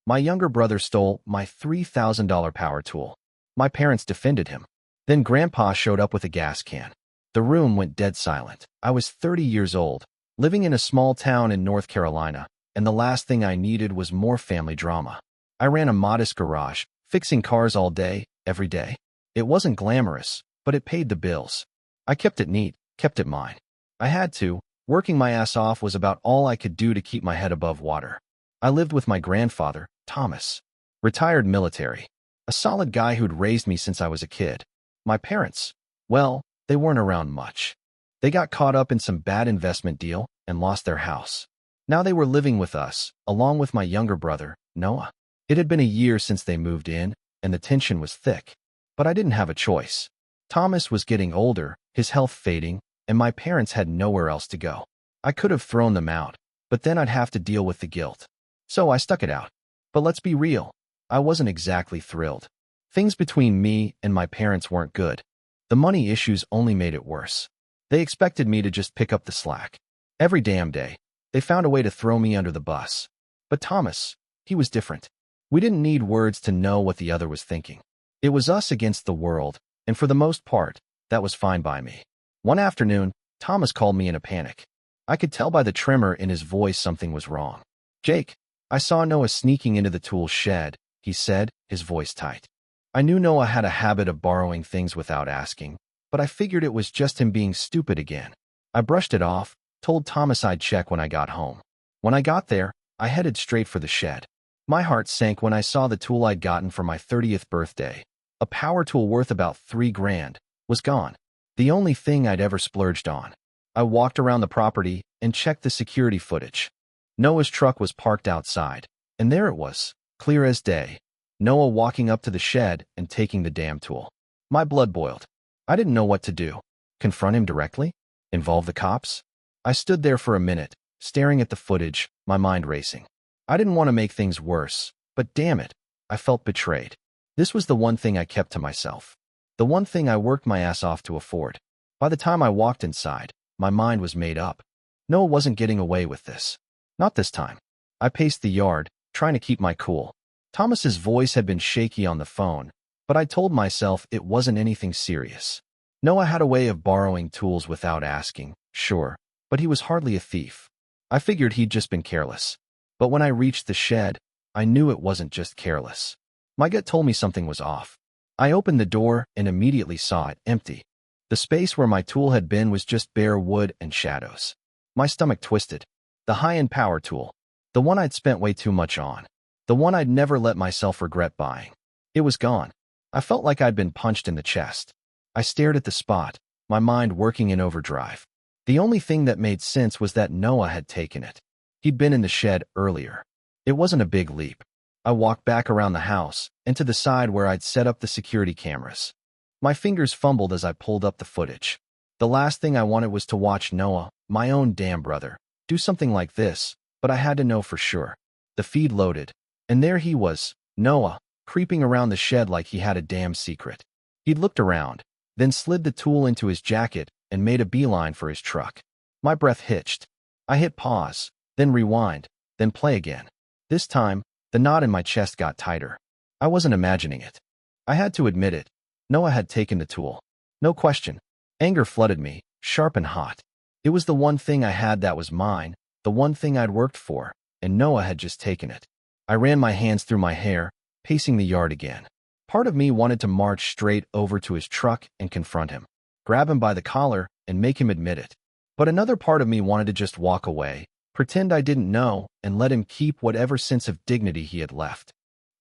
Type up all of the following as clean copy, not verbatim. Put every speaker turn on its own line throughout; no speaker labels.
My younger brother stole my $3,000 power tool. My parents defended him. Then Grandpa showed up with a gas can. The room went dead silent. I was 30 years old, living in a small town in North Carolina, and the last thing I needed was more family drama. I ran a modest garage, fixing cars all day, every day. It wasn't glamorous, but it paid the bills. I kept it neat, kept it mine. I had to. Working my ass off was about all I could do to keep my head above water. I lived with my grandfather, Thomas, retired military, a solid guy who'd raised me since I was a kid. My parents, well, they weren't around much. They got caught up in some bad investment deal and lost their house. Now they were living with us, along with my younger brother, Noah. It had been a year since they moved in, and the tension was thick. But I didn't have a choice. Thomas was getting older, his health fading, and my parents had nowhere else to go. I could have thrown them out, but then I'd have to deal with the guilt. So I stuck it out. But let's be real, I wasn't exactly thrilled. Things between me and my parents weren't good. The money issues only made it worse. They expected me to just pick up the slack. Every damn day, they found a way to throw me under the bus. But Thomas, he was different. We didn't need words to know what the other was thinking. It was us against the world, and for the most part, that was fine by me. One afternoon, Thomas called me in a panic. I could tell by the tremor in his voice something was wrong. "Jake, I saw Noah sneaking into the tool shed," he said, his voice tight. I knew Noah had a habit of borrowing things without asking, but I figured it was just him being stupid again. I brushed it off, told Thomas I'd check when I got home. When I got there, I headed straight for the shed. My heart sank when I saw the tool I'd gotten for my 30th birthday, a power tool worth about $3,000, was gone. The only thing I'd ever splurged on. I walked around the property and checked the security footage. Noah's truck was parked outside, and there it was, clear as day. Noah walking up to the shed and taking the damn tool. My blood boiled. I didn't know what to do. Confront him directly? Involve the cops? I stood there for a minute, staring at the footage, my mind racing. I didn't want to make things worse, but damn it, I felt betrayed. This was the one thing I kept to myself. The one thing I worked my ass off to afford. By the time I walked inside, my mind was made up. Noah wasn't getting away with this. Not this time. I paced the yard, trying to keep my cool. Thomas's voice had been shaky on the phone, but I told myself it wasn't anything serious. Noah had a way of borrowing tools without asking, sure, but he was hardly a thief. I figured he'd just been careless. But when I reached the shed, I knew it wasn't just careless. My gut told me something was off. I opened the door and immediately saw it empty. The space where my tool had been was just bare wood and shadows. My stomach twisted. The high-end power tool. The one I'd spent way too much on. The one I'd never let myself regret buying. It was gone. I felt like I'd been punched in the chest. I stared at the spot, my mind working in overdrive. The only thing that made sense was that Noah had taken it. He'd been in the shed earlier. It wasn't a big leap. I walked back around the house and to the side where I'd set up the security cameras. My fingers fumbled as I pulled up the footage. The last thing I wanted was to watch Noah, my own damn brother, do something like this, but I had to know for sure. The feed loaded, and there he was, Noah, creeping around the shed like he had a damn secret. He'd looked around, then slid the tool into his jacket and made a beeline for his truck. My breath hitched. I hit pause, then rewind, then play again. This time, the knot in my chest got tighter. I wasn't imagining it. I had to admit it. Noah had taken the tool. No question. Anger flooded me, sharp and hot. It was the one thing I had that was mine, the one thing I'd worked for, and Noah had just taken it. I ran my hands through my hair, pacing the yard again. Part of me wanted to march straight over to his truck and confront him, grab him by the collar and make him admit it. But another part of me wanted to just walk away, pretend I didn't know, and let him keep whatever sense of dignity he had left.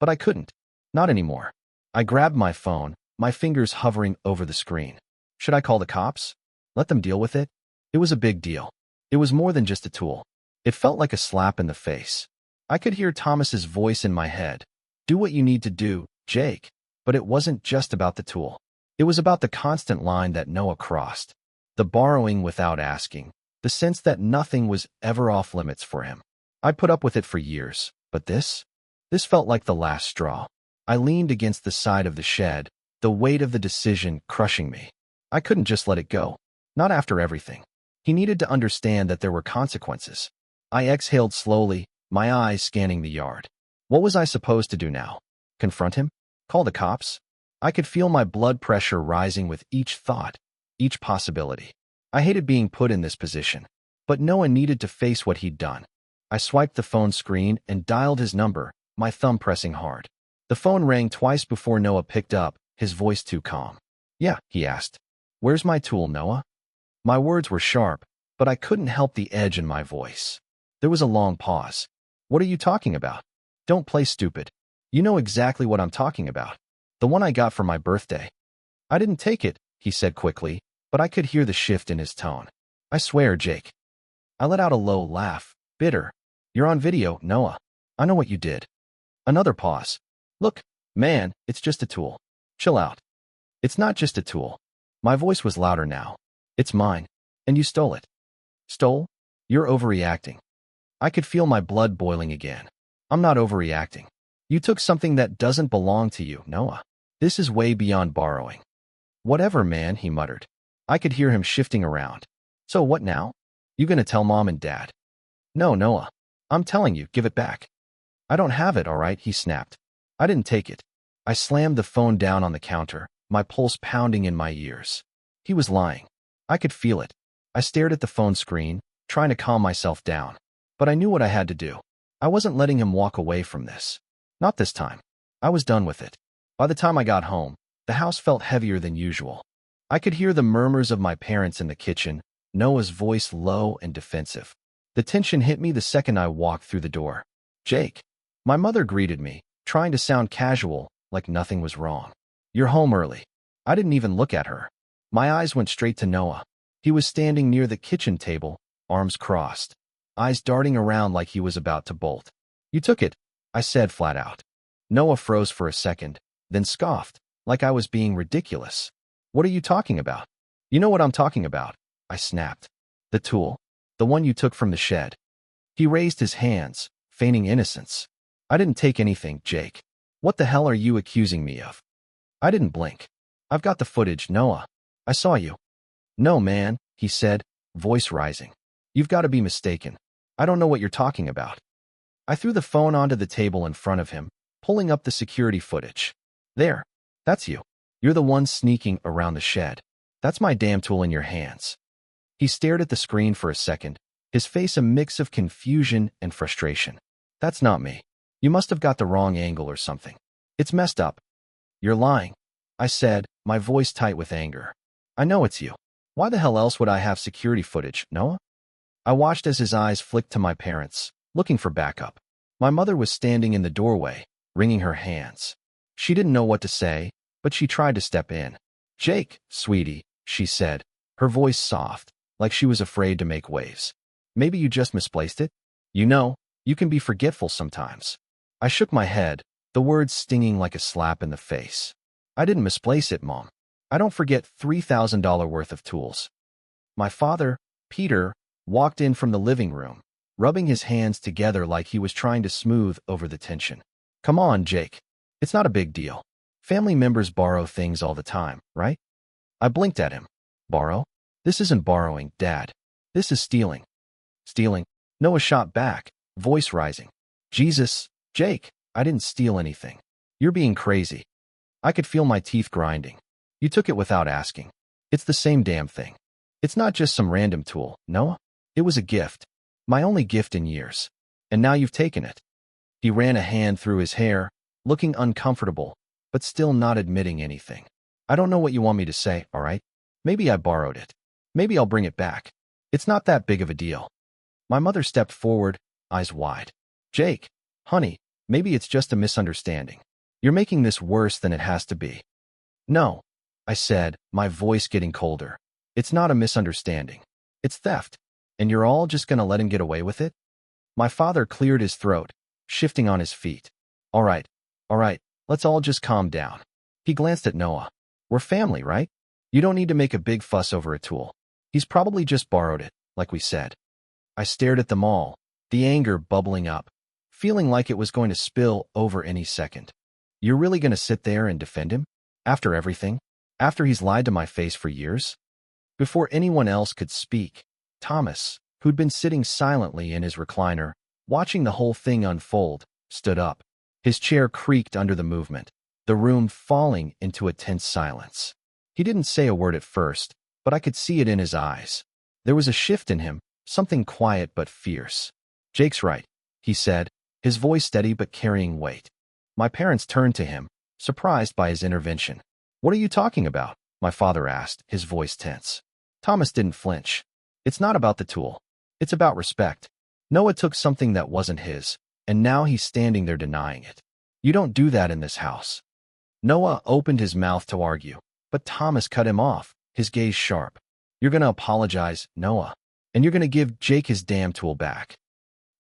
But I couldn't. Not anymore. I grabbed my phone, my fingers hovering over the screen. Should I call the cops? Let them deal with it? It was a big deal. It was more than just a tool. It felt like a slap in the face. I could hear Thomas's voice in my head. Do what you need to do, Jake. But it wasn't just about the tool. It was about the constant line that Noah crossed. The borrowing without asking. The sense that nothing was ever off limits for him. I put up with it for years, but this felt like the last straw. I leaned against the side of the shed, the weight of the decision crushing me. I couldn't just let it go. Not after everything. He needed to understand that there were consequences. I exhaled slowly, my eyes scanning the yard. What was I supposed to do now? Confront him? Call the cops? I could feel my blood pressure rising with each thought, each possibility. I hated being put in this position, but Noah needed to face what he'd done. I swiped the phone screen and dialed his number, my thumb pressing hard. The phone rang twice before Noah picked up, his voice too calm. Yeah, he asked. Where's my tool, Noah? My words were sharp, but I couldn't help the edge in my voice. There was a long pause. What are you talking about? Don't play stupid. You know exactly what I'm talking about. The one I got for my birthday. I didn't take it, he said quickly, but I could hear the shift in his tone. I swear, Jake. I let out a low laugh, bitter. You're on video, Noah. I know what you did. Another pause. Look, man, it's just a tool. Chill out. It's not just a tool. My voice was louder now. It's mine, and you stole it. Stole? You're overreacting. I could feel my blood boiling again. I'm not overreacting. You took something that doesn't belong to you, Noah. This is way beyond borrowing. Whatever, man, he muttered. I could hear him shifting around. So what now? You gonna tell mom and dad? No, Noah. I'm telling you, give it back. I don't have it, all right, he snapped. I didn't take it. I slammed the phone down on the counter, my pulse pounding in my ears. He was lying. I could feel it. I stared at the phone screen, trying to calm myself down. But I knew what I had to do. I wasn't letting him walk away from this. Not this time. I was done with it. By the time I got home, the house felt heavier than usual. I could hear the murmurs of my parents in the kitchen, Noah's voice low and defensive. The tension hit me the second I walked through the door. Jake. My mother greeted me, trying to sound casual, like nothing was wrong. You're home early. I didn't even look at her. My eyes went straight to Noah. He was standing near the kitchen table, arms crossed, eyes darting around like he was about to bolt. You took it, I said flat out. Noah froze for a second, then scoffed, like I was being ridiculous. What are you talking about? You know what I'm talking about, I snapped. The tool. The one you took from the shed. He raised his hands, feigning innocence. I didn't take anything, Jake. What the hell are you accusing me of? I didn't blink. I've got the footage, Noah. I saw you. No, man, he said, voice rising. You've got to be mistaken. I don't know what you're talking about. I threw the phone onto the table in front of him, pulling up the security footage. There. That's you. You're the one sneaking around the shed. That's my damn tool in your hands. He stared at the screen for a second, his face a mix of confusion and frustration. That's not me. You must have got the wrong angle or something. It's messed up. You're lying, I said, my voice tight with anger. I know it's you. Why the hell else would I have security footage, Noah? I watched as his eyes flicked to my parents, looking for backup. My mother was standing in the doorway, wringing her hands. She didn't know what to say, but she tried to step in. Jake, sweetie, she said, her voice soft, like she was afraid to make waves. Maybe you just misplaced it? You know, you can be forgetful sometimes. I shook my head, the words stinging like a slap in the face. I didn't misplace it, Mom. I don't forget $3,000 worth of tools. My father, Peter, walked in from the living room, rubbing his hands together like he was trying to smooth over the tension. Come on, Jake. It's not a big deal. Family members borrow things all the time, right? I blinked at him. Borrow? This isn't borrowing, Dad. This is stealing. Stealing? Noah shot back, voice rising. Jesus, Jake, I didn't steal anything. You're being crazy. I could feel my teeth grinding. You took it without asking. It's the same damn thing. It's not just some random tool, Noah. It was a gift. My only gift in years. And now you've taken it. He ran a hand through his hair, looking uncomfortable, but still not admitting anything. I don't know what you want me to say, all right? Maybe I borrowed it. Maybe I'll bring it back. It's not that big of a deal. My mother stepped forward, eyes wide. Jake, honey, maybe it's just a misunderstanding. You're making this worse than it has to be. No, I said, my voice getting colder. It's not a misunderstanding. It's theft. And you're all just gonna let him get away with it? My father cleared his throat, shifting on his feet. All right, let's all just calm down. He glanced at Noah. We're family, right? You don't need to make a big fuss over a tool. He's probably just borrowed it, like we said. I stared at them all, the anger bubbling up, feeling like it was going to spill over any second. You're really gonna sit there and defend him? After everything? After he's lied to my face for years? Before anyone else could speak, Thomas, who'd been sitting silently in his recliner, watching the whole thing unfold, stood up. His chair creaked under the movement, the room falling into a tense silence. He didn't say a word at first, but I could see it in his eyes. There was a shift in him, something quiet but fierce. "Jake's right," he said, his voice steady but carrying weight. My parents turned to him, surprised by his intervention. "What are you talking about?" my father asked, his voice tense. Thomas didn't flinch. "It's not about the tool. It's about respect. Noah took something that wasn't his, and now he's standing there denying it. You don't do that in this house." Noah opened his mouth to argue, but Thomas cut him off, his gaze sharp. "You're going to apologize, Noah, and you're going to give Jake his damn tool back."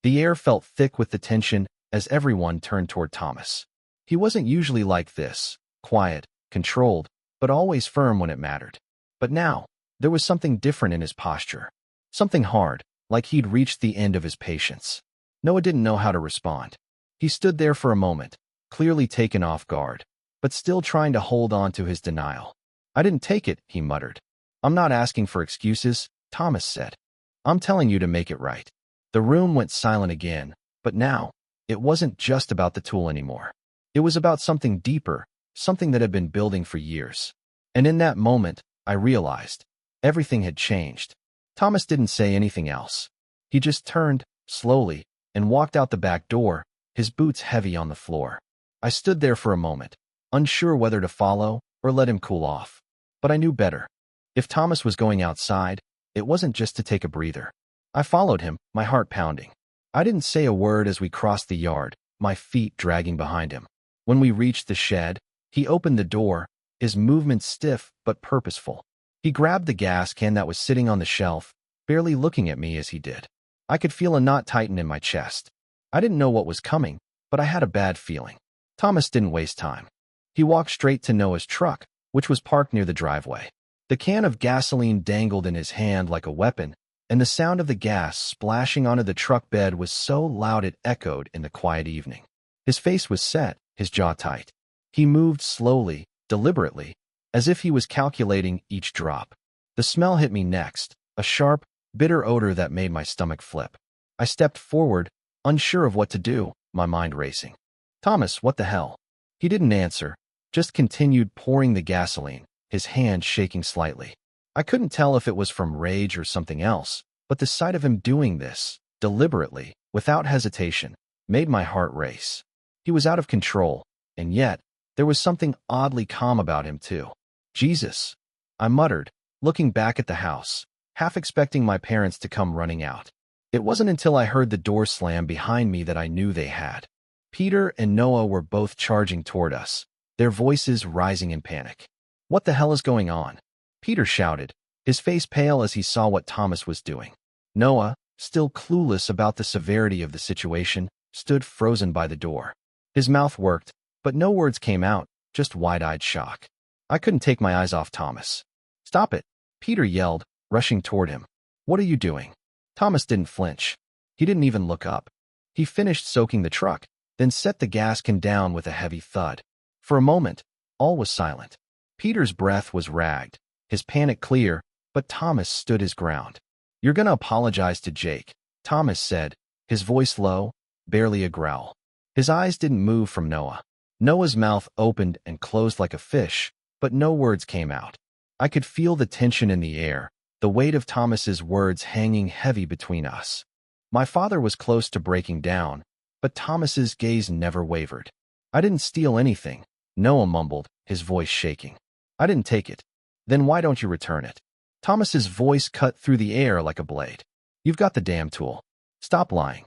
The air felt thick with the tension as everyone turned toward Thomas. He wasn't usually like this, quiet, controlled, but always firm when it mattered. But now, there was something different in his posture. Something hard, like he'd reached the end of his patience. Noah didn't know how to respond. He stood there for a moment, clearly taken off guard, but still trying to hold on to his denial. "I didn't take it," he muttered. "I'm not asking for excuses," Thomas said. "I'm telling you to make it right." The room went silent again, but now, it wasn't just about the tool anymore. It was about something deeper, something that had been building for years. And in that moment, I realized everything had changed. Thomas didn't say anything else. He just turned, slowly, and walked out the back door, his boots heavy on the floor. I stood there for a moment, unsure whether to follow or let him cool off. But I knew better. If Thomas was going outside, it wasn't just to take a breather. I followed him, my heart pounding. I didn't say a word as we crossed the yard, my feet dragging behind him. When we reached the shed, he opened the door, his movements stiff but purposeful. He grabbed the gas can that was sitting on the shelf, barely looking at me as he did. I could feel a knot tighten in my chest. I didn't know what was coming, but I had a bad feeling. Thomas didn't waste time. He walked straight to Noah's truck, which was parked near the driveway. The can of gasoline dangled in his hand like a weapon, and the sound of the gas splashing onto the truck bed was so loud it echoed in the quiet evening. His face was set, his jaw tight. He moved slowly, deliberately, as if he was calculating each drop. The smell hit me next, a sharp, bitter odor that made my stomach flip. I stepped forward, unsure of what to do, my mind racing. "Thomas, what the hell?" He didn't answer, just continued pouring the gasoline, his hand shaking slightly. I couldn't tell if it was from rage or something else, but the sight of him doing this, deliberately, without hesitation, made my heart race. He was out of control, and yet, there was something oddly calm about him too. "Jesus," I muttered, looking back at the house, half expecting my parents to come running out. It wasn't until I heard the door slam behind me that I knew they had. Peter and Noah were both charging toward us, their voices rising in panic. "What the hell is going on?" Peter shouted, his face pale as he saw what Thomas was doing. Noah, still clueless about the severity of the situation, stood frozen by the door. His mouth worked, but no words came out, just wide-eyed shock. I couldn't take my eyes off Thomas. "Stop it," Peter yelled, rushing toward him. "What are you doing?" Thomas didn't flinch. He didn't even look up. He finished soaking the truck, then set the gas can down with a heavy thud. For a moment, all was silent. Peter's breath was ragged, his panic clear, but Thomas stood his ground. "You're gonna apologize to Jake," Thomas said, his voice low, barely a growl. His eyes didn't move from Noah. Noah's mouth opened and closed like a fish, but no words came out. I could feel the tension in the air, the weight of Thomas's words hanging heavy between us. My father was close to breaking down, but Thomas's gaze never wavered. "I didn't steal anything," Noah mumbled, his voice shaking. "I didn't take it." "Then why don't you return it?" Thomas's voice cut through the air like a blade. "You've got the damn tool. Stop lying."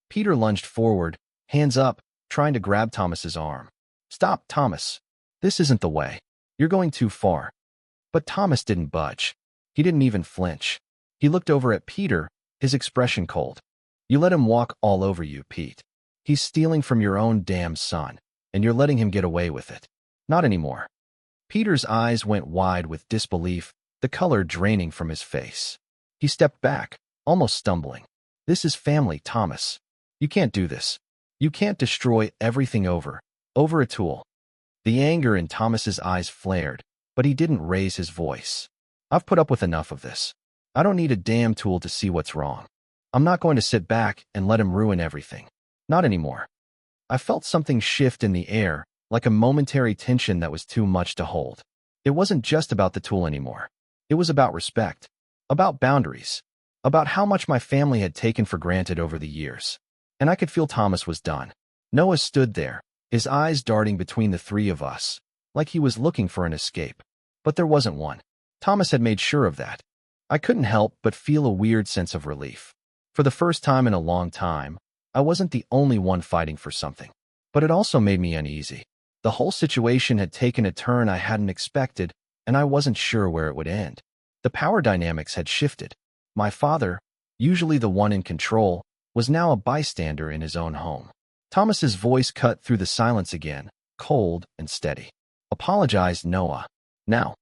Peter lunged forward, hands up, trying to grab Thomas's arm. "Stop, Thomas. This isn't the way. You're going too far." But Thomas didn't budge. He didn't even flinch. He looked over at Peter, his expression cold. "You let him walk all over you, Pete. He's stealing from your own damn son, and you're letting him get away with it. Not anymore." Peter's eyes went wide with disbelief, the color draining from his face. He stepped back, almost stumbling. "This is family, Thomas. You can't do this. You can't destroy everything over a tool." The anger in Thomas's eyes flared, but he didn't raise his voice. "I've put up with enough of this. I don't need a damn tool to see what's wrong. I'm not going to sit back and let him ruin everything. Not anymore." I felt something shift in the air, like a momentary tension that was too much to hold. It wasn't just about the tool anymore. It was about respect, about boundaries, about how much my family had taken for granted over the years. And I could feel Thomas was done. Noah stood there, his eyes darting between the three of us, like he was looking for an escape. But there wasn't one. Thomas had made sure of that. I couldn't help but feel a weird sense of relief. For the first time in a long time, I wasn't the only one fighting for something. But it also made me uneasy. The whole situation had taken a turn I hadn't expected, and I wasn't sure where it would end. The power dynamics had shifted. My father, usually the one in control, was now a bystander in his own home. Thomas's voice cut through the silence again, cold and steady. Apologized, Noah. Now.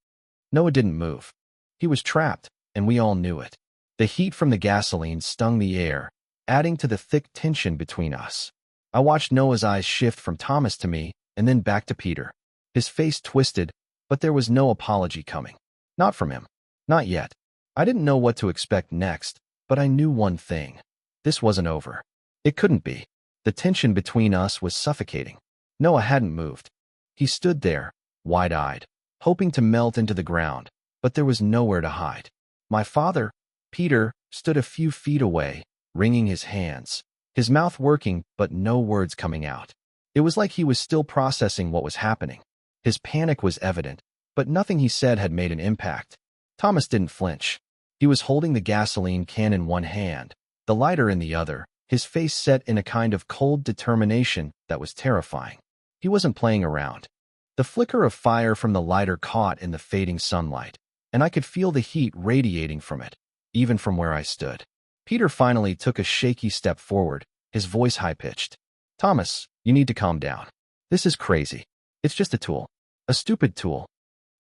Noah didn't move. He was trapped, and we all knew it. The heat from the gasoline stung the air, adding to the thick tension between us. I watched Noah's eyes shift from Thomas to me, and then back to Peter. His face twisted, but there was no apology coming. Not from him. Not yet. I didn't know what to expect next, but I knew one thing. This wasn't over. It couldn't be. The tension between us was suffocating. Noah hadn't moved. He stood there, wide-eyed, hoping to melt into the ground, but there was nowhere to hide. My father, Peter, stood a few feet away, wringing his hands, his mouth working but no words coming out. It was like he was still processing what was happening. His panic was evident, but nothing he said had made an impact. Thomas didn't flinch. He was holding the gasoline can in one hand, the lighter in the other, his face set in a kind of cold determination that was terrifying. He wasn't playing around. The flicker of fire from the lighter caught in the fading sunlight, and I could feel the heat radiating from it, even from where I stood. Peter finally took a shaky step forward, his voice high-pitched. Thomas, you need to calm down. This is crazy. It's just a tool. A stupid tool.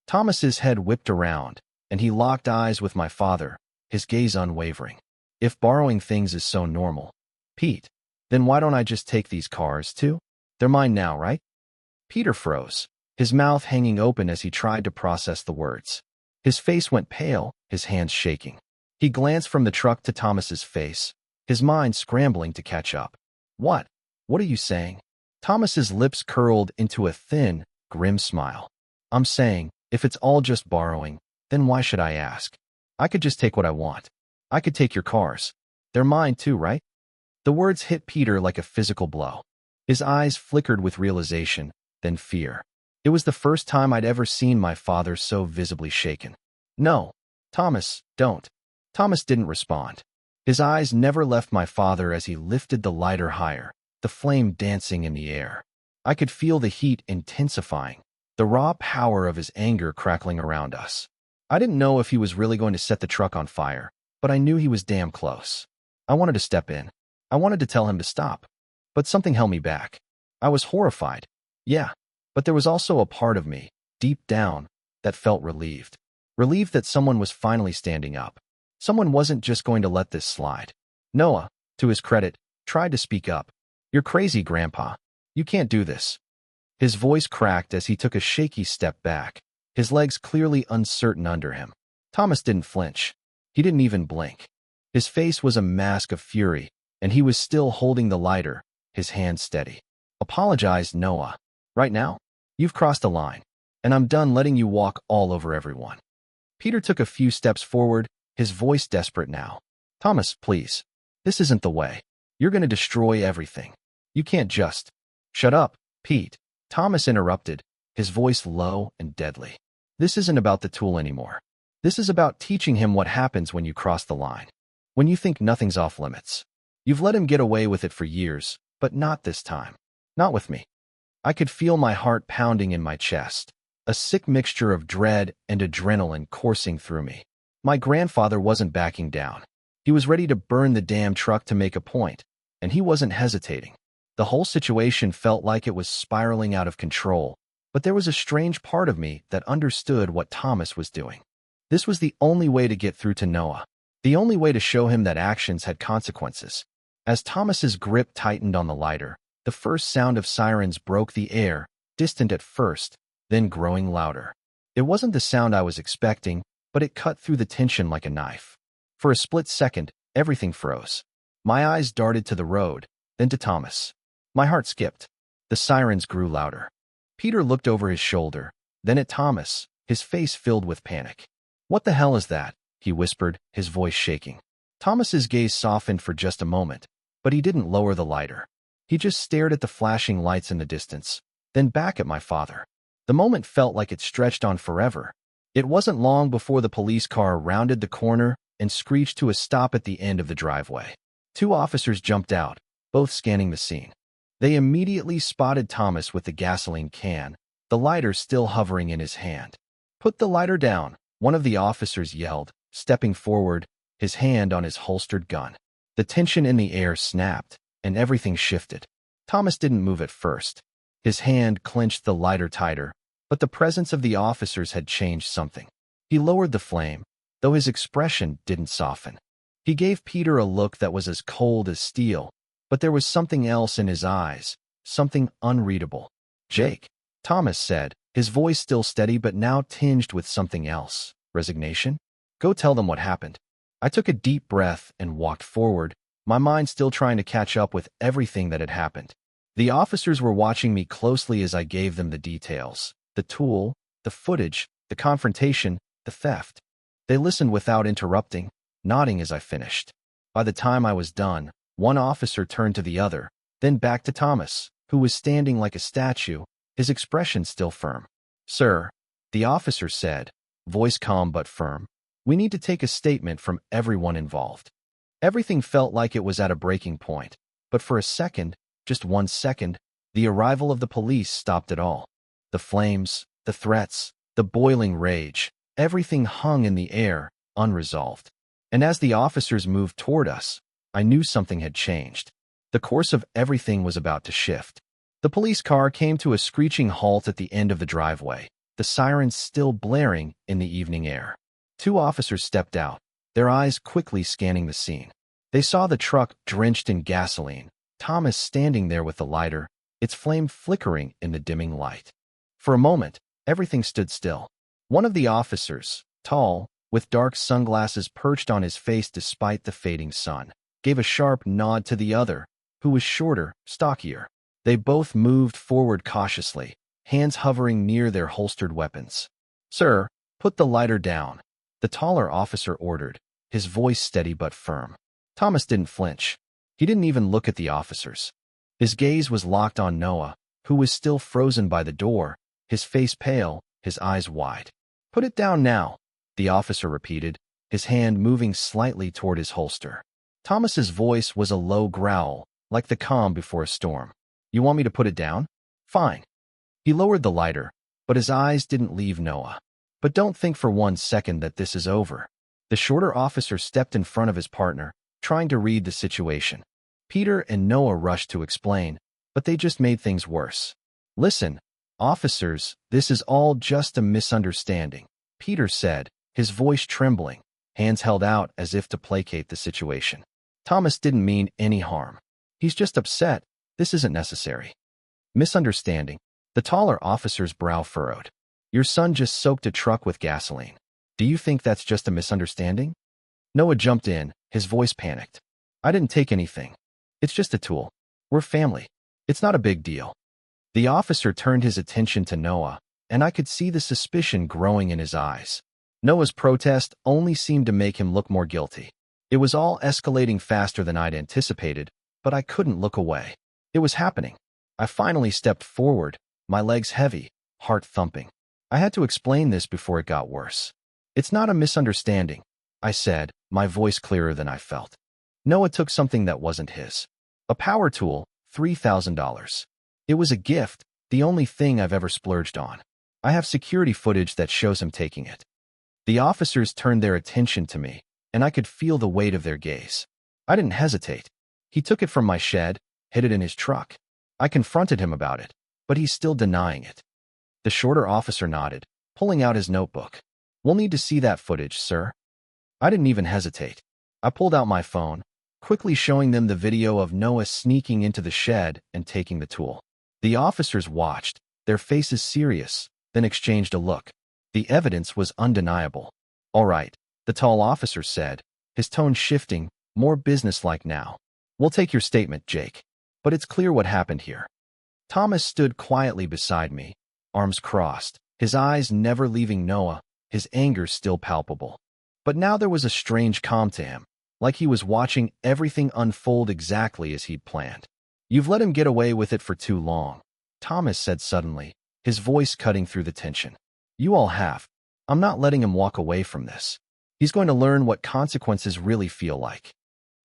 Thomas's head whipped around, and he locked eyes with my father, his gaze unwavering. If borrowing things is so normal, Pete, then why don't I just take these cars too? They're mine now, right? Peter froze, his mouth hanging open as he tried to process the words. His face went pale, his hands shaking. He glanced from the truck to Thomas's face, his mind scrambling to catch up. What? What are you saying? Thomas's lips curled into a thin, grim smile. I'm saying, if it's all just borrowing, then why should I ask? I could just take what I want. I could take your cars. They're mine too, right? The words hit Peter like a physical blow. His eyes flickered with realization, then fear. It was the first time I'd ever seen my father so visibly shaken. No, Thomas, don't. Thomas didn't respond. His eyes never left my father as he lifted the lighter higher, the flame dancing in the air. I could feel the heat intensifying, the raw power of his anger crackling around us. I didn't know if he was really going to set the truck on fire, but I knew he was damn close. I wanted to step in. I wanted to tell him to stop. But something held me back. I was horrified. Yeah, but there was also a part of me, deep down, that felt relieved. Relieved that someone was finally standing up. Someone wasn't just going to let this slide. Noah, to his credit, tried to speak up. You're crazy, Grandpa. You can't do this. His voice cracked as he took a shaky step back, his legs clearly uncertain under him. Thomas didn't flinch. He didn't even blink. His face was a mask of fury, and he was still holding the lighter, his hand steady. Apologize, Noah. Right now? You've crossed a line, and I'm done letting you walk all over everyone. Peter took a few steps forward, his voice desperate now. Thomas, please. This isn't the way. You're going to destroy everything. You can't just... Shut up, Pete. Thomas interrupted, his voice low and deadly. This isn't about the tool anymore. This is about teaching him what happens when you cross the line. When you think nothing's off limits. You've let him get away with it for years, but not this time. Not with me. I could feel my heart pounding in my chest, a sick mixture of dread and adrenaline coursing through me. My grandfather wasn't backing down. He was ready to burn the damn truck to make a point, and he wasn't hesitating. The whole situation felt like it was spiraling out of control, but there was a strange part of me that understood what Thomas was doing. This was the only way to get through to Noah, the only way to show him that actions had consequences. As Thomas's grip tightened on the lighter, the first sound of sirens broke the air, distant at first, then growing louder. It wasn't the sound I was expecting, but it cut through the tension like a knife. For a split second, everything froze. My eyes darted to the road, then to Thomas. My heart skipped. The sirens grew louder. Peter looked over his shoulder, then at Thomas, his face filled with panic. "What the hell is that?" he whispered, his voice shaking. Thomas's gaze softened for just a moment, but he didn't lower the lighter. He just stared at the flashing lights in the distance, then back at my father. The moment felt like it stretched on forever. It wasn't long before the police car rounded the corner and screeched to a stop at the end of the driveway. Two officers jumped out, both scanning the scene. They immediately spotted Thomas with the gasoline can, the lighter still hovering in his hand. "Put the lighter down," one of the officers yelled, stepping forward, his hand on his holstered gun. The tension in the air snapped, and everything shifted. Thomas didn't move at first. His hand clenched the lighter tighter, but the presence of the officers had changed something. He lowered the flame, though his expression didn't soften. He gave Peter a look that was as cold as steel, but there was something else in his eyes, something unreadable. "Jake," Thomas said, his voice still steady but now tinged with something else. "Resignation? Go tell them what happened." I took a deep breath and walked forward, my mind still trying to catch up with everything that had happened. The officers were watching me closely as I gave them the details: the tool, the footage, the confrontation, the theft. They listened without interrupting, nodding as I finished. By the time I was done, one officer turned to the other, then back to Thomas, who was standing like a statue, his expression still firm. "Sir," the officer said, voice calm but firm, "we need to take a statement from everyone involved." Everything felt like it was at a breaking point, but for a second, just 1 second, the arrival of the police stopped it all. The flames, the threats, the boiling rage, everything hung in the air, unresolved. And as the officers moved toward us, I knew something had changed. The course of everything was about to shift. The police car came to a screeching halt at the end of the driveway, the sirens still blaring in the evening air. Two officers stepped out, their eyes quickly scanning the scene. They saw the truck drenched in gasoline, Thomas standing there with the lighter, its flame flickering in the dimming light. For a moment, everything stood still. One of the officers, tall, with dark sunglasses perched on his face despite the fading sun, gave a sharp nod to the other, who was shorter, stockier. They both moved forward cautiously, hands hovering near their holstered weapons. "Sir, put the lighter down," the taller officer ordered, his voice steady but firm. Thomas didn't flinch. He didn't even look at the officers. His gaze was locked on Noah, who was still frozen by the door, his face pale, his eyes wide. "Put it down now," the officer repeated, his hand moving slightly toward his holster. Thomas's voice was a low growl, like the calm before a storm. "You want me to put it down? Fine." He lowered the lighter, but his eyes didn't leave Noah. "But don't think for 1 second that this is over." The shorter officer stepped in front of his partner, trying to read the situation. Peter and Noah rushed to explain, but they just made things worse. "Listen, officers, this is all just a misunderstanding," Peter said, his voice trembling, hands held out as if to placate the situation. "Thomas didn't mean any harm. He's just upset. This isn't necessary." "Misunderstanding." The taller officer's brow furrowed. "Your son just soaked a truck with gasoline. Do you think that's just a misunderstanding?" Noah jumped in, his voice panicked. "I didn't take anything. It's just a tool. We're family. It's not a big deal." The officer turned his attention to Noah, and I could see the suspicion growing in his eyes. Noah's protest only seemed to make him look more guilty. It was all escalating faster than I'd anticipated, but I couldn't look away. It was happening. I finally stepped forward, my legs heavy, heart thumping. I had to explain this before it got worse. "It's not a misunderstanding," I said, my voice clearer than I felt. "Noah took something that wasn't his. A power tool, $3,000. It was a gift, the only thing I've ever splurged on. I have security footage that shows him taking it." The officers turned their attention to me, and I could feel the weight of their gaze. I didn't hesitate. "He took it from my shed, hid it in his truck." I confronted him about it, but he's still denying it. The shorter officer nodded, pulling out his notebook. "We'll need to see that footage, sir." I didn't even hesitate. I pulled out my phone, quickly showing them the video of Noah sneaking into the shed and taking the tool. The officers watched, their faces serious, then exchanged a look. The evidence was undeniable. "All right," the tall officer said, his tone shifting, more businesslike now. "We'll take your statement, Jake. But it's clear what happened here." Thomas stood quietly beside me, arms crossed, his eyes never leaving Noah, his anger still palpable. But now there was a strange calm to him, like he was watching everything unfold exactly as he'd planned. "You've let him get away with it for too long," Thomas said suddenly, his voice cutting through the tension. "You all have. I'm not letting him walk away from this. He's going to learn what consequences really feel like."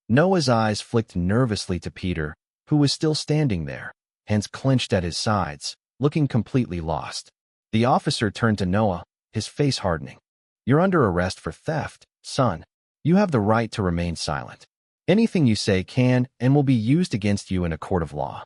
Noah's eyes flicked nervously to Peter, who was still standing there, hands clenched at his sides, looking completely lost. The officer turned to Noah, his face hardening. "You're under arrest for theft, son. You have the right to remain silent. Anything you say can and will be used against you in a court of law."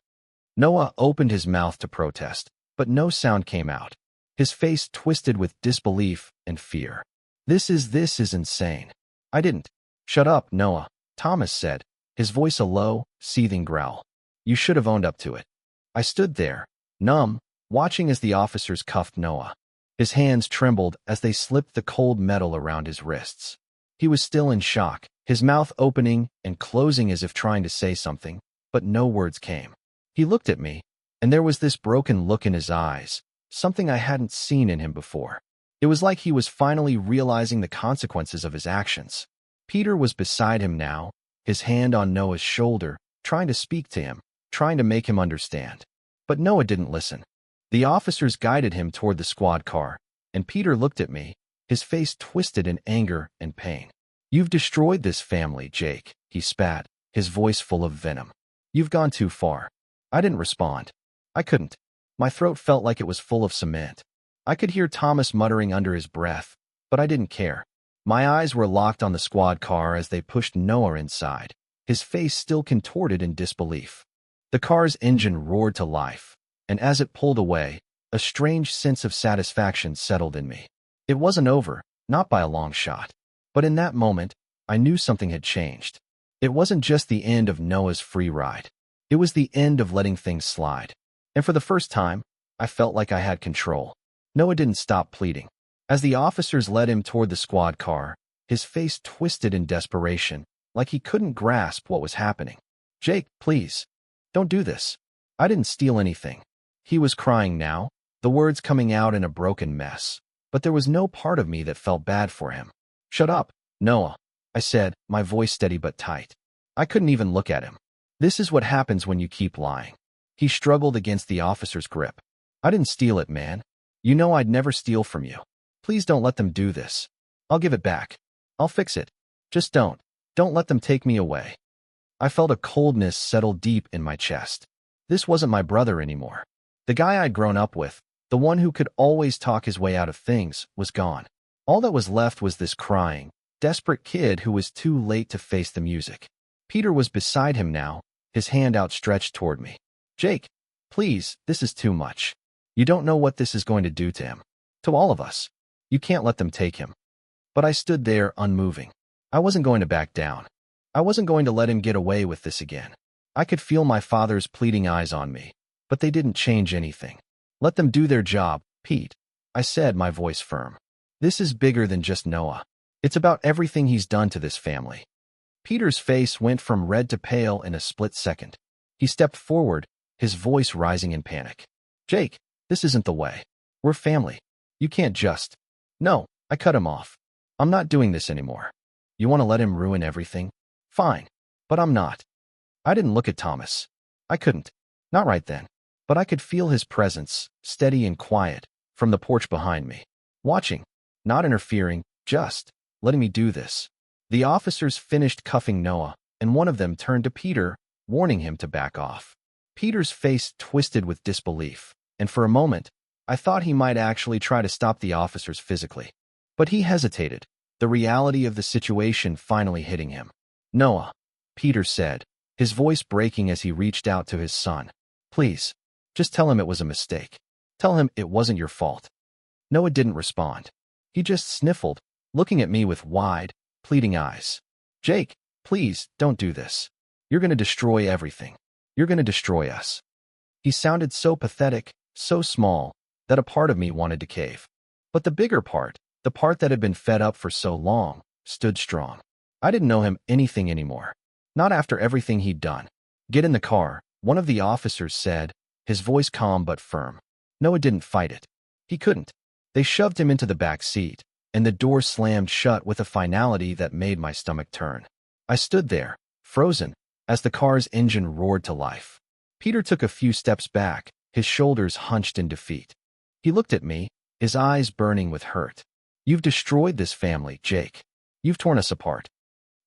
Noah opened his mouth to protest, but no sound came out. His face twisted with disbelief and fear. This is insane. "I didn't." "Shut up, Noah," Thomas said, his voice a low, seething growl. "You should have owned up to it." I stood there, numb, watching as the officers cuffed Noah. His hands trembled as they slipped the cold metal around his wrists. He was still in shock, his mouth opening and closing as if trying to say something, but no words came. He looked at me, and there was this broken look in his eyes, something I hadn't seen in him before. It was like he was finally realizing the consequences of his actions. Peter was beside him now, his hand on Noah's shoulder, trying to speak to him, trying to make him understand. But Noah didn't listen. The officers guided him toward the squad car, and Peter looked at me, his face twisted in anger and pain. "You've destroyed this family, Jake," he spat, his voice full of venom. "You've gone too far." I didn't respond. I couldn't. My throat felt like it was full of cement. I could hear Thomas muttering under his breath, but I didn't care. My eyes were locked on the squad car as they pushed Noah inside, his face still contorted in disbelief. The car's engine roared to life, and as it pulled away, a strange sense of satisfaction settled in me. It wasn't over, not by a long shot. But in that moment, I knew something had changed. It wasn't just the end of Noah's free ride. It was the end of letting things slide. And for the first time, I felt like I had control. Noah didn't stop pleading. As the officers led him toward the squad car, his face twisted in desperation, like he couldn't grasp what was happening. "Jake, please. Don't do this. I didn't steal anything." He was crying now, the words coming out in a broken mess. But there was no part of me that felt bad for him. "Shut up, Noah," I said, my voice steady but tight. I couldn't even look at him. "This is what happens when you keep lying." He struggled against the officer's grip. "I didn't steal it, man. You know I'd never steal from you. Please don't let them do this. I'll give it back. I'll fix it. Just don't. Don't let them take me away." I felt a coldness settle deep in my chest. This wasn't my brother anymore. The guy I'd grown up with, the one who could always talk his way out of things, was gone. All that was left was this crying, desperate kid who was too late to face the music. Peter was beside him now, his hand outstretched toward me. "Jake, please, this is too much. You don't know what this is going to do to him. To all of us. You can't let them take him." But I stood there unmoving. I wasn't going to back down. I wasn't going to let him get away with this again. I could feel my father's pleading eyes on me, but they didn't change anything. "Let them do their job, Pete," I said, my voice firm. "This is bigger than just Noah. It's about everything he's done to this family." Peter's face went from red to pale in a split second. He stepped forward, his voice rising in panic. "Jake, this isn't the way. We're family. You can't just—" "No," I cut him off. "I'm not doing this anymore. You want to let him ruin everything? Fine. But I'm not." I didn't look at Thomas. I couldn't. Not right then. But I could feel his presence, steady and quiet, from the porch behind me. Watching, not interfering, just letting me do this. The officers finished cuffing Noah, and one of them turned to Peter, warning him to back off. Peter's face twisted with disbelief, and for a moment, I thought he might actually try to stop the officers physically. But he hesitated, the reality of the situation finally hitting him. "Noah," Peter said, his voice breaking as he reached out to his son. "Please, just tell him it was a mistake. Tell him it wasn't your fault." Noah didn't respond. He just sniffled, looking at me with wide, pleading eyes. "Jake, please, don't do this. You're going to destroy everything. You're going to destroy us." He sounded so pathetic, so small, that a part of me wanted to cave. But the bigger part, the part that had been fed up for so long, stood strong. I didn't know him anything anymore. Not after everything he'd done. "Get in the car," one of the officers said, his voice calm but firm. Noah didn't fight it. He couldn't. They shoved him into the back seat, and the door slammed shut with a finality that made my stomach turn. I stood there, frozen, as the car's engine roared to life. Peter took a few steps back, his shoulders hunched in defeat. He looked at me, his eyes burning with hurt. "You've destroyed this family, Jake. You've torn us apart."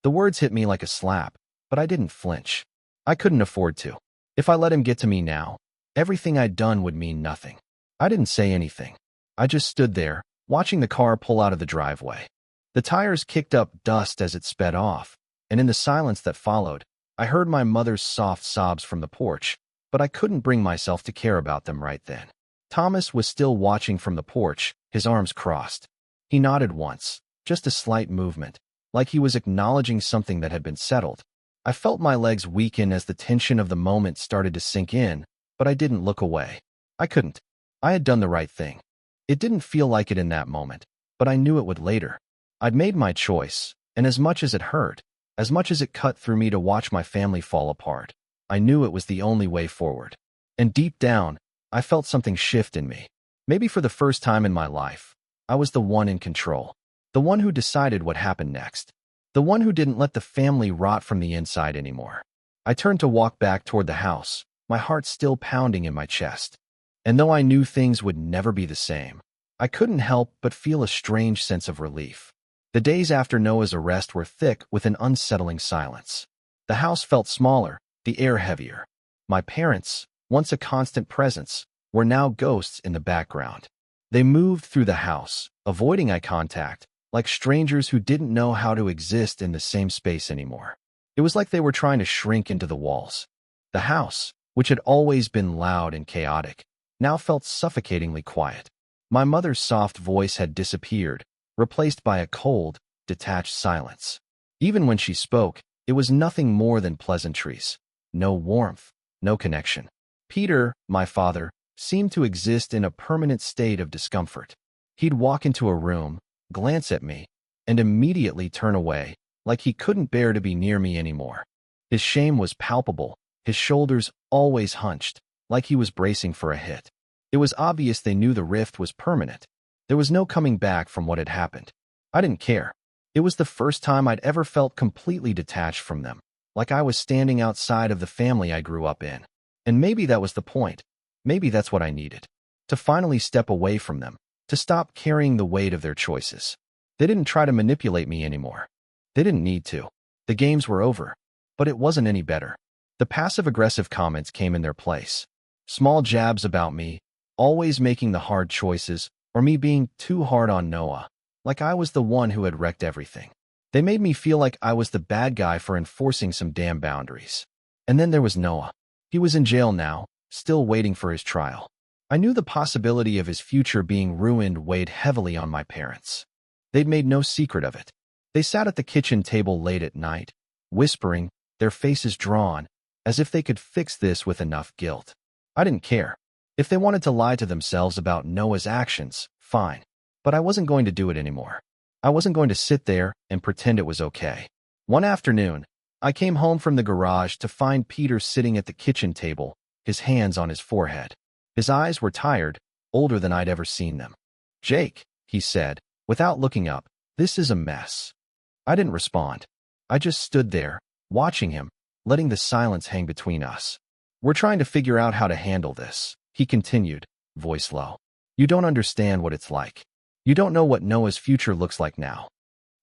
The words hit me like a slap, but I didn't flinch. I couldn't afford to. If I let him get to me now, everything I'd done would mean nothing. I didn't say anything. I just stood there, watching the car pull out of the driveway. The tires kicked up dust as it sped off, and in the silence that followed, I heard my mother's soft sobs from the porch, but I couldn't bring myself to care about them right then. Thomas was still watching from the porch, his arms crossed. He nodded once, just a slight movement, like he was acknowledging something that had been settled. I felt my legs weaken as the tension of the moment started to sink in, but I didn't look away. I couldn't. I had done the right thing. It didn't feel like it in that moment, but I knew it would later. I'd made my choice, and as much as it hurt, as much as it cut through me to watch my family fall apart, I knew it was the only way forward. And deep down, I felt something shift in me. Maybe for the first time in my life, I was the one in control, the one who decided what happened next, the one who didn't let the family rot from the inside anymore. I turned to walk back toward the house, my heart still pounding in my chest. And though I knew things would never be the same, I couldn't help but feel a strange sense of relief. The days after Noah's arrest were thick with an unsettling silence. The house felt smaller, the air heavier. My parents, once a constant presence, were now ghosts in the background. They moved through the house, avoiding eye contact, like strangers who didn't know how to exist in the same space anymore. It was like they were trying to shrink into the walls. The house, which had always been loud and chaotic, now felt suffocatingly quiet. My mother's soft voice had disappeared, replaced by a cold, detached silence. Even when she spoke, it was nothing more than pleasantries. No warmth, no connection. Peter, my father, seemed to exist in a permanent state of discomfort. He'd walk into a room, glance at me, and immediately turn away, like he couldn't bear to be near me anymore. His shame was palpable, his shoulders always hunched, like he was bracing for a hit. It was obvious they knew the rift was permanent. There was no coming back from what had happened. I didn't care. It was the first time I'd ever felt completely detached from them, like I was standing outside of the family I grew up in. And maybe that was the point. Maybe that's what I needed. To finally step away from them, to stop carrying the weight of their choices. They didn't try to manipulate me anymore. They didn't need to. The games were over. But it wasn't any better. The passive-aggressive comments came in their place. Small jabs about me, always making the hard choices, or me being too hard on Noah, like I was the one who had wrecked everything. They made me feel like I was the bad guy for enforcing some damn boundaries. And then there was Noah. He was in jail now, still waiting for his trial. I knew the possibility of his future being ruined weighed heavily on my parents. They'd made no secret of it. They sat at the kitchen table late at night, whispering, their faces drawn, as if they could fix this with enough guilt. I didn't care. If they wanted to lie to themselves about Noah's actions, fine. But I wasn't going to do it anymore. I wasn't going to sit there and pretend it was okay. One afternoon, I came home from the garage to find Peter sitting at the kitchen table, his hands on his forehead. His eyes were tired, older than I'd ever seen them. "Jake," he said, without looking up, "this is a mess." I didn't respond. I just stood there, watching him, letting the silence hang between us. "We're trying to figure out how to handle this," he continued, voice low. "You don't understand what it's like. You don't know what Noah's future looks like now."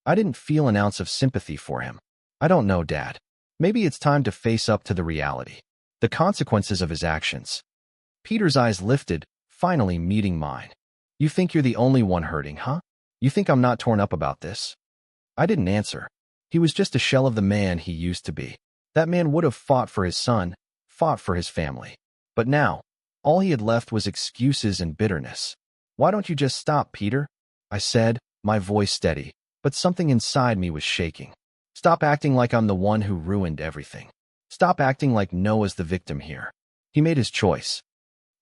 I didn't feel an ounce of sympathy for him. "I don't know, Dad. Maybe it's time to face up to the reality. The consequences of his actions." Peter's eyes lifted, finally meeting mine. "You think you're the only one hurting, huh? You think I'm not torn up about this?" I didn't answer. He was just a shell of the man he used to be. That man would have fought for his son, fought for his family. But now, all he had left was excuses and bitterness. "Why don't you just stop, Peter?" I said, my voice steady, but something inside me was shaking. "Stop acting like I'm the one who ruined everything. Stop acting like Noah's the victim here. He made his choice."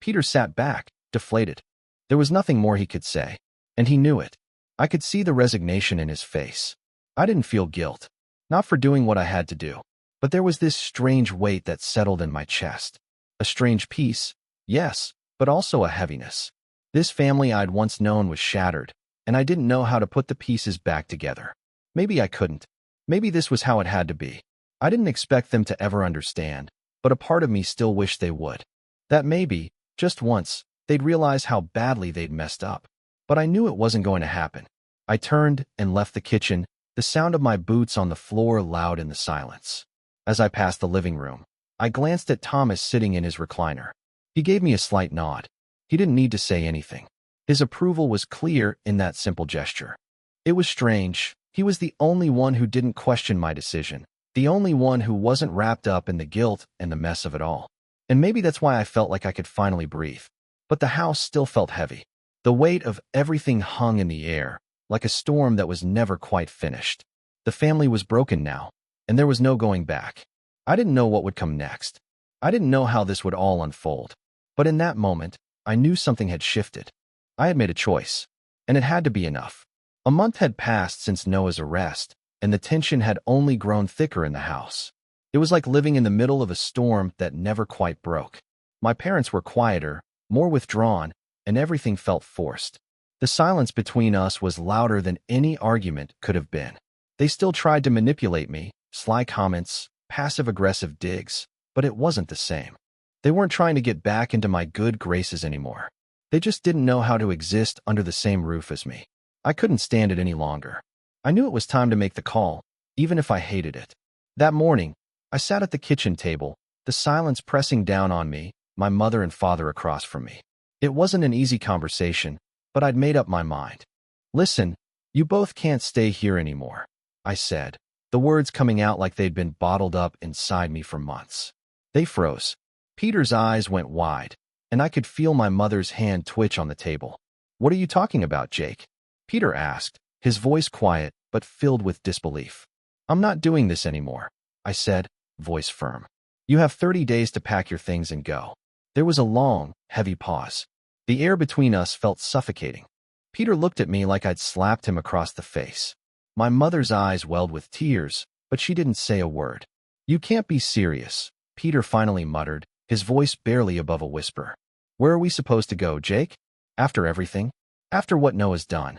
Peter sat back, deflated. There was nothing more he could say, and he knew it. I could see the resignation in his face. I didn't feel guilt, not for doing what I had to do, but there was this strange weight that settled in my chest. A strange peace, Yes, but also a heaviness. This family I'd once known was shattered, and I didn't know how to put the pieces back together. Maybe I couldn't. Maybe this was how it had to be. I didn't expect them to ever understand, but a part of me still wished they would. That maybe, just once, they'd realize how badly they'd messed up. But I knew it wasn't going to happen. I turned and left the kitchen, the sound of my boots on the floor loud in the silence. As I passed the living room, I glanced at Thomas sitting in his recliner. He gave me a slight nod. He didn't need to say anything. His approval was clear in that simple gesture. It was strange. He was the only one who didn't question my decision, the only one who wasn't wrapped up in the guilt and the mess of it all. And maybe that's why I felt like I could finally breathe. But the house still felt heavy. The weight of everything hung in the air, like a storm that was never quite finished. The family was broken now, and there was no going back. I didn't know what would come next. I didn't know how this would all unfold. But in that moment, I knew something had shifted. I had made a choice, and it had to be enough. A month had passed since Noah's arrest, and the tension had only grown thicker in the house. It was like living in the middle of a storm that never quite broke. My parents were quieter, more withdrawn, and everything felt forced. The silence between us was louder than any argument could have been. They still tried to manipulate me, sly comments, passive-aggressive digs, but it wasn't the same. They weren't trying to get back into my good graces anymore. They just didn't know how to exist under the same roof as me. I couldn't stand it any longer. I knew it was time to make the call, even if I hated it. That morning, I sat at the kitchen table, the silence pressing down on me, my mother and father across from me. It wasn't an easy conversation, but I'd made up my mind. Listen, you both can't stay here anymore, I said, the words coming out like they'd been bottled up inside me for months. They froze. Peter's eyes went wide, and I could feel my mother's hand twitch on the table. What are you talking about, Jake? Peter asked, his voice quiet but filled with disbelief. I'm not doing this anymore, I said, voice firm. You have 30 days to pack your things and go. There was a long, heavy pause. The air between us felt suffocating. Peter looked at me like I'd slapped him across the face. My mother's eyes welled with tears, but she didn't say a word. You can't be serious, Peter finally muttered, his voice barely above a whisper. Where are we supposed to go, Jake? After everything? After what Noah's done?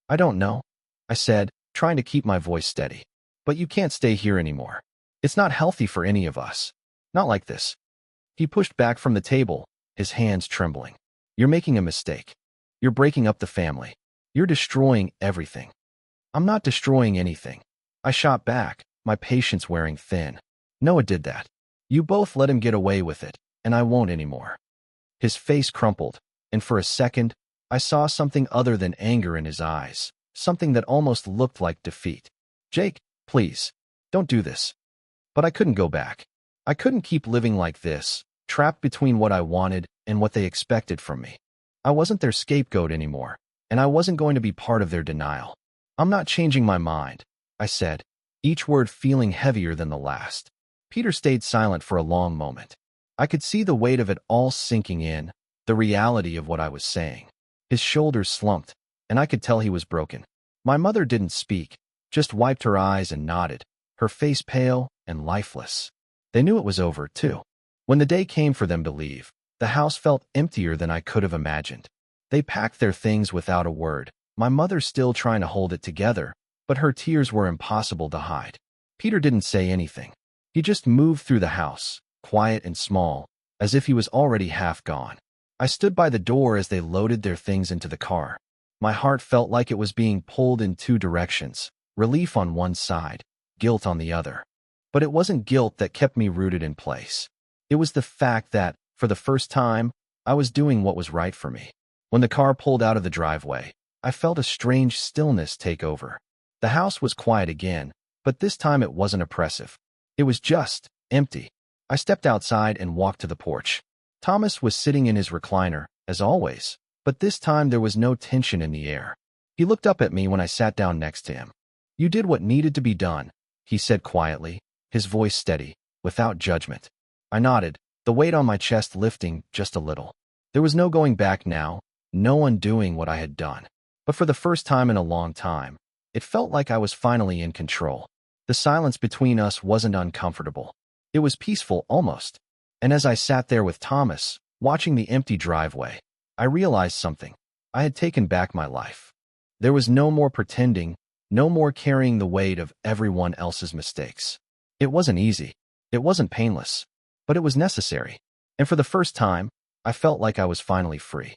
I don't know, I said, trying to keep my voice steady. But you can't stay here anymore. It's not healthy for any of us. Not like this. He pushed back from the table, his hands trembling. You're making a mistake. You're breaking up the family. You're destroying everything. I'm not destroying anything. I shot back, my patience wearing thin. Noah did that. You both let him get away with it, and I won't anymore. His face crumpled, and for a second, I saw something other than anger in his eyes, something that almost looked like defeat. Jake, please, don't do this. But I couldn't go back. I couldn't keep living like this, trapped between what I wanted and what they expected from me. I wasn't their scapegoat anymore, and I wasn't going to be part of their denial. I'm not changing my mind, I said, each word feeling heavier than the last. Peter stayed silent for a long moment. I could see the weight of it all sinking in, the reality of what I was saying. His shoulders slumped, and I could tell he was broken. My mother didn't speak, just wiped her eyes and nodded, her face pale and lifeless. They knew it was over, too. When the day came for them to leave, the house felt emptier than I could have imagined. They packed their things without a word, my mother still trying to hold it together, but her tears were impossible to hide. Peter didn't say anything. He just moved through the house, quiet and small, as if he was already half gone. I stood by the door as they loaded their things into the car. My heart felt like it was being pulled in two directions, relief on one side, guilt on the other. But it wasn't guilt that kept me rooted in place. It was the fact that, for the first time, I was doing what was right for me. When the car pulled out of the driveway, I felt a strange stillness take over. The house was quiet again, but this time it wasn't oppressive. It was just empty. I stepped outside and walked to the porch. Thomas was sitting in his recliner, as always, but this time there was no tension in the air. He looked up at me when I sat down next to him. You did what needed to be done, he said quietly, his voice steady, without judgment. I nodded, the weight on my chest lifting just a little. There was no going back now, no undoing what I had done. But for the first time in a long time, it felt like I was finally in control. The silence between us wasn't uncomfortable. It was peaceful almost. And as I sat there with Thomas, Watching the empty driveway, I realized something. I had taken back my life. There was no more pretending, no more carrying the weight of everyone else's mistakes. It wasn't easy. It wasn't painless. But it was necessary. And for the first time, I felt like I was finally free.